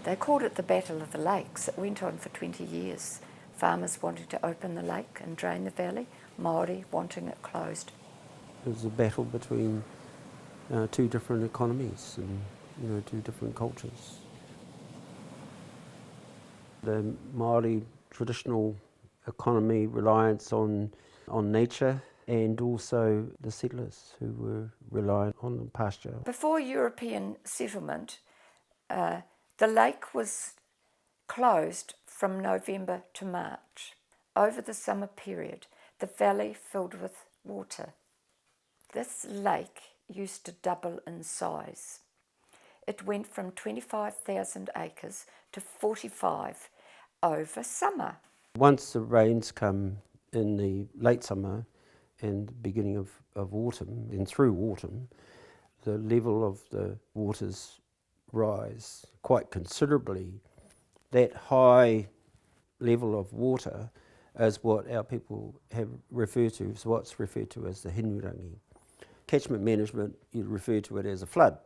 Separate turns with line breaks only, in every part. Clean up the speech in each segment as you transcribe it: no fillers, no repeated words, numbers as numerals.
They called it the Battle of the Lakes. It went on for 20 years. Farmers wanting to open the lake and drain the valley, Māori wanting it closed.
It was a battle between two different economies and two different cultures. The Māori traditional economy reliance on nature, and also the settlers who were reliant on the pasture.
Before European settlement, the lake was closed from November to March. Over the summer period, the valley filled with water. This lake used to double in size. It went from 25,000 acres to 45 over summer.
Once the rains come in the late summer and beginning of autumn, and through autumn, the level of the waters rise quite considerably. That high level of water is what our people have referred to, is what's referred to as the hinurangi. Catchment management, you refer to it as a flood,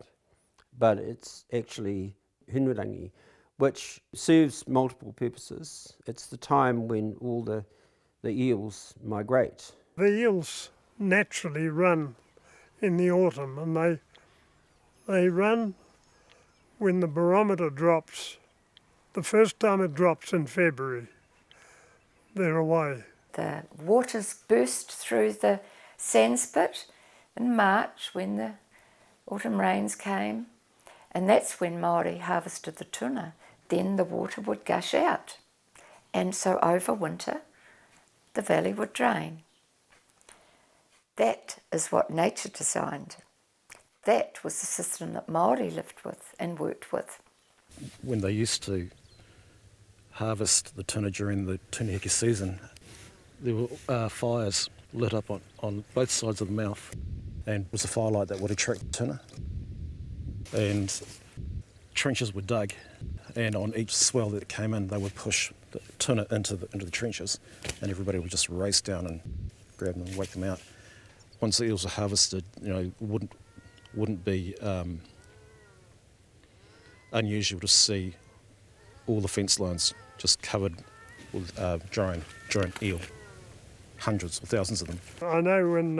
but it's actually hinurangi, which serves multiple purposes. It's the time when all the eels migrate.
The eels naturally run in the autumn, and they run when the barometer drops. The first time it drops in February, they're away.
The waters burst through the sandspit in March when the autumn rains came, and that's when Māori harvested the tuna. Then the water would gush out, and so over winter the valley would drain. That is what nature designed. That was the system that Māori lived with and worked with.
When they used to harvest the tuna during the tunihiki season, there were fires lit up on both sides of the mouth, and it was a firelight that would attract tuna. And trenches were dug, and on each swell that came in, they would push the tuna into the trenches, and everybody would just race down and grab them and wake them out. Once the eels are harvested, wouldn't be unusual to see all the fence lines just covered with drying eel, hundreds or thousands of them.
I know when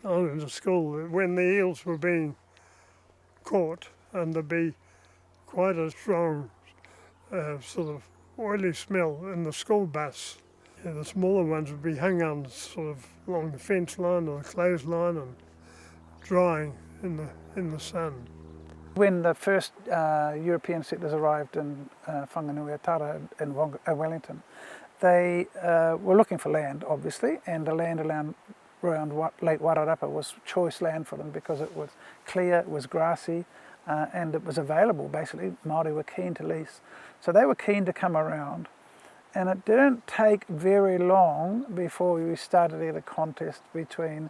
I was in school, when the eels were being caught, and there'd be quite a strong sort of oily smell in the school bus. The smaller ones would be hung on sort of along the fence line or the clothesline and drying in the sun.
When the first European settlers arrived in Whanganui-a-Tara in Wellington, they were looking for land, obviously, and the land around Lake Wairarapa was choice land for them because it was clear, it was grassy, and it was available, basically. Māori were keen to lease. So they were keen to come around, and it didn't take very long before we started a contest between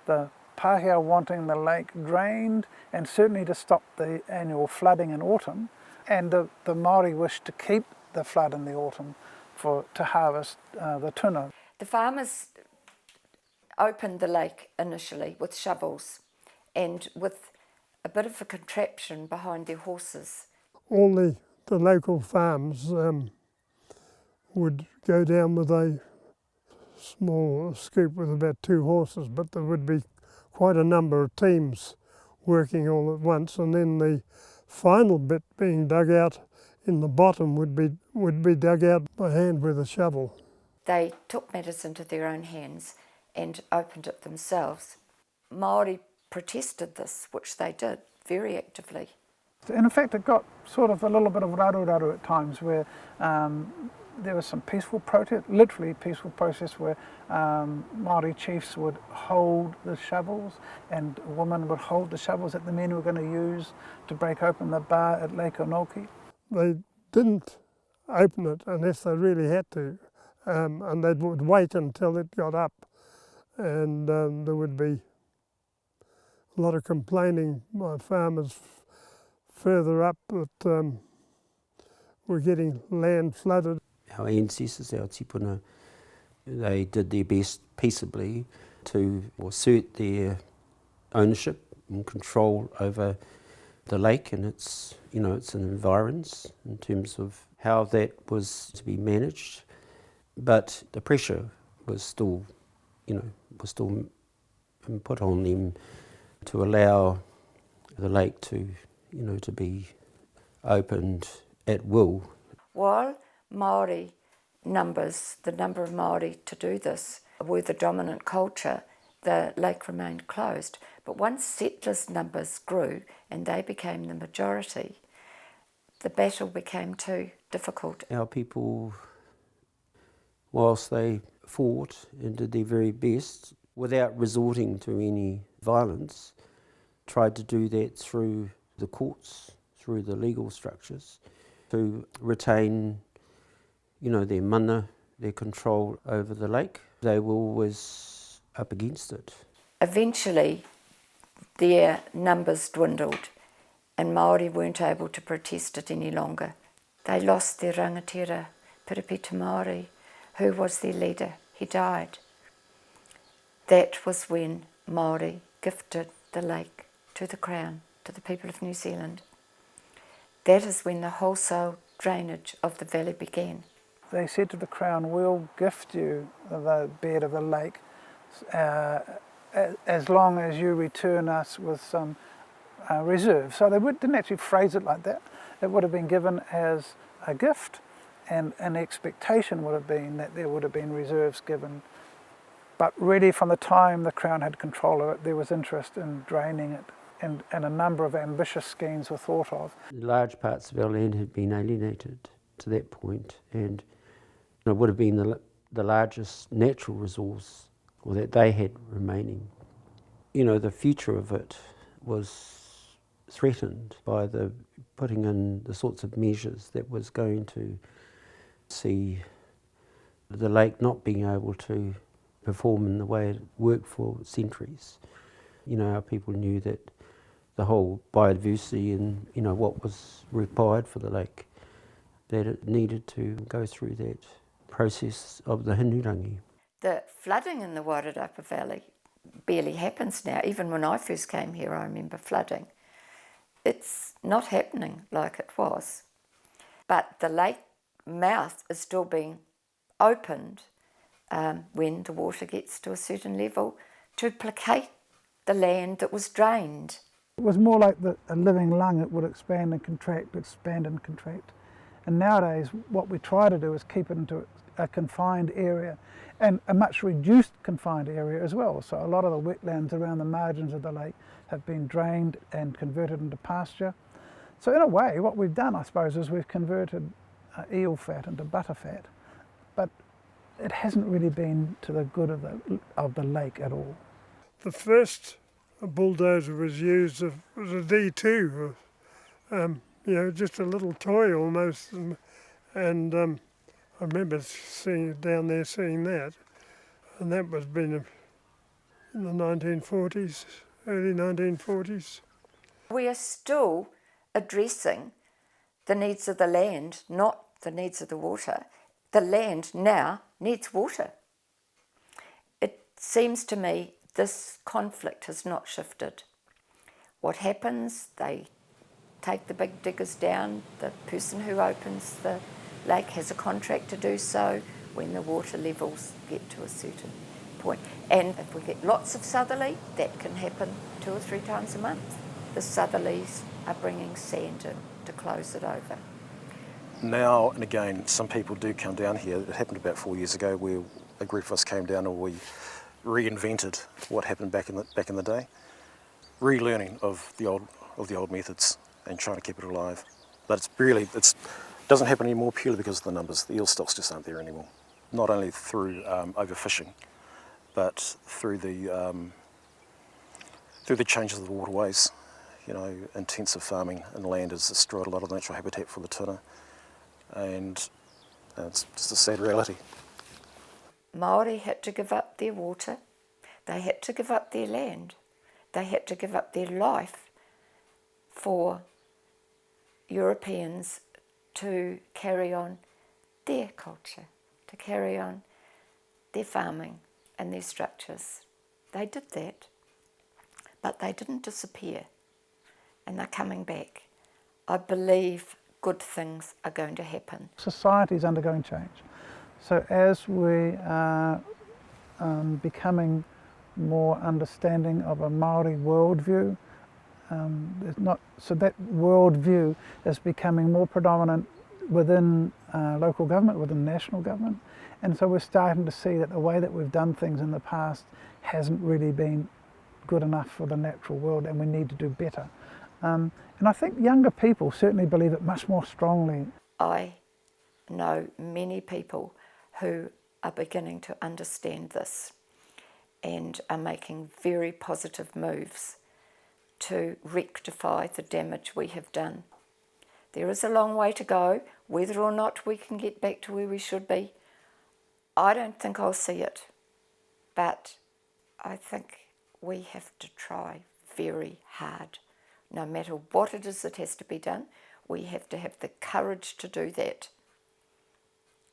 the Pākehā wanting the lake drained and certainly to stop the annual flooding in autumn, and the Māori wished to keep the flood in the autumn to harvest the tuna.
The farmers opened the lake initially with shovels and with a bit of a contraption behind their horses.
All the local farms would go down with a small scoop with about 2 horses, but there would be quite a number of teams working all at once, and then the final bit being dug out in the bottom would be dug out by hand with a shovel.
They took matters into their own hands and opened it themselves. Māori protested this, which they did very actively.
And in fact, it got sort of a little bit of raru at times where there was some peaceful protest, literally peaceful protest, where Māori chiefs would hold the shovels and women would hold the shovels that the men were going to use to break open the bar at Lake Onoke.
They didn't open it unless they really had to, and they would wait until it got up, and there would be a lot of complaining by farmers further up that were getting land flooded.
Our ancestors, our tipuna, they did their best peaceably to assert their ownership and control over the lake and its, its environs in terms of how that was to be managed. But the pressure was still, put on them to allow the lake to, to be opened at will.
While Māori numbers, the number of Māori to do this, were the dominant culture, the lake remained closed. But once settlers' numbers grew and they became the majority, the battle became too difficult.
Our people, whilst they fought and did their very best, without resorting to any violence, tried to do that through the courts, through the legal structures, to retain, their mana, their control over the lake. They were always up against it.
Eventually, their numbers dwindled and Māori weren't able to protest it any longer. They lost their rangatira, Piripita Māori, who was their leader. He died. That was when Māori gifted the lake to the Crown, to the people of New Zealand. That is when the wholesale drainage of the valley began.
They said to the Crown, we'll gift you the bed of the lake as long as you return us with some reserve. So they didn't actually phrase it like that. It would have been given as a gift, and an expectation would have been that there would have been reserves given. But really from the time the Crown had control of it, there was interest in draining it, and a number of ambitious schemes were thought of.
Large parts of our land had been alienated to that point, and it would have been the largest natural resource that they had remaining. The future of it was threatened by the putting in the sorts of measures that was going to see the lake not being able to perform in the way it worked for centuries. Our people knew that the whole biodiversity and, what was required for the lake, that it needed to go through that process of the hinurangi.
The flooding in the Wairarapa Valley barely happens now. Even when I first came here, I remember flooding. It's not happening like it was. But the lake mouth is still being opened when the water gets to a certain level to placate the land that was drained.
It was more like a living lung. It would expand and contract, expand and contract. And nowadays what we try to do is keep it into a confined area, and a much reduced confined area as well. So a lot of the wetlands around the margins of the lake have been drained and converted into pasture. So in a way what we've done, I suppose, is we've converted eel fat into butter fat, but it hasn't really been to the good of the lake at all.
The first bulldozer was used, was a D2, just a little toy almost, and I remember seeing that, and that was been in the 1940s, early 1940s.
We are still addressing the needs of the land, not the needs of the water. The land now needs water. It seems to me this conflict has not shifted. What happens, they take the big diggers down. The person who opens the lake has a contract to do so when the water levels get to a certain point. And if we get lots of southerly, that can happen 2 or 3 times a month. The southerlies are bringing sand in to close it over.
Now and again, some people do come down here. It happened about 4 years ago where a group of us came down and we reinvented what happened back in the day, relearning of the old methods and trying to keep it alive. But it doesn't happen anymore purely because of the numbers. The eel stocks just aren't there anymore. Not only through overfishing, but through the changes of the waterways. Intensive farming and land has destroyed a lot of the natural habitat for the tuna, and it's just a sad reality.
Māori had to give up their water, they had to give up their land, they had to give up their life for Europeans to carry on their culture, to carry on their farming and their structures. They did that, but they didn't disappear. and they're coming back. I believe good things are going to happen.
Society is undergoing change. So as we are becoming more understanding of a Māori worldview, so that worldview is becoming more predominant within local government, within national government, and so we're starting to see that the way that we've done things in the past hasn't really been good enough for the natural world, and we need to do better. And I think younger people certainly believe it much more strongly.
I know many people who are beginning to understand this and are making very positive moves to rectify the damage we have done. There is a long way to go. Whether or not we can get back to where we should be, I don't think I'll see it. But I think we have to try very hard. No matter what it is that has to be done, we have to have the courage to do that.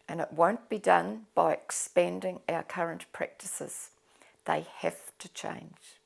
And it won't be done by expanding our current practices. They have to change.